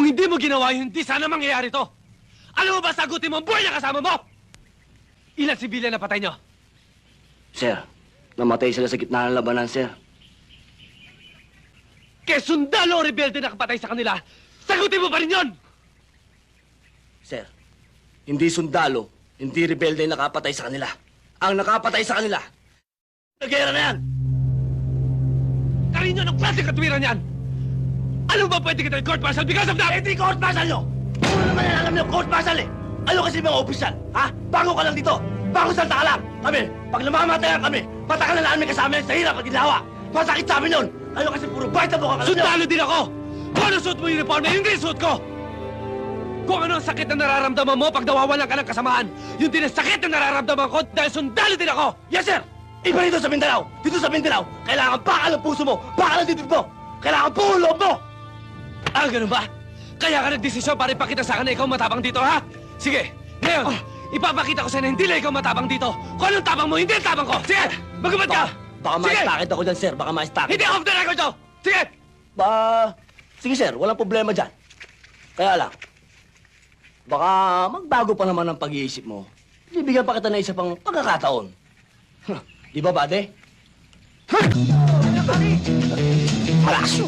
hindi mo ginawa yun, hindi sana mangyayari to. Alam mo ba, sagutin mo ang buhay na kasama mo! Ilan sibilyan na patay nyo? Sir, namatay sila sa gitna ng labanan, sir. Kaya sundalo o rebelde na kapatay sa kanila, sagutin mo pa rin yun! Sir, hindi sundalo, hindi rebelde ang nakapatay sa kanila. Ang nakapatay sa kanila, nagera na yan! Karinyo, anong klase katwiran yan? Ano ba pwede kita court martial because of that? Hindi court martial nyo! Puro naman yan alam nyo, court martial eh! Ano kasi mga opisyal, ha? Bago ka lang dito! Bago salta ka lang! Kami, pag namamatayan kami, patakan na namin kasama yan sa hirap at ginawa! Masakit sa amin yun! Ano kasi puro bite na buka ka lang nyo! Sundalo din ako! Kung ano suot mo yung uniform na, yun din suot ko! Kung ano ang sakit na nararamdaman mo pag nawawalan ka ng kasamaan, yun din ang sakit na nararamdaman ko dahil sundalo din ako! Yes, sir! Iba dito sa Mindanao! Dito sa Mindanao, kailangan bakal ang puso mo! Bakal ang dibdib mo! Kailangan buo ang loob mo! Ah, ganun ba? Kaya ka nagdesisyon para ipakita sa akin na ikaw matapang dito, ha? Sige, ngayon, ipapakita ko sa'yo na hindi lang ikaw matapang dito. Kung anong tapang mo, hindi ang tapang ko! Sige, magubad ka! Baka Sige! ma-stakit ako dyan, sir. Baka ma-stakit. Hindi off the record to! Sige! Sige, sir. Walang problema dyan. Kaya lang, baka magbago pa naman ang pag-iisip mo. Bibigyan pa kita na isa pang pagkakataon. Di ba, bade? Malakas!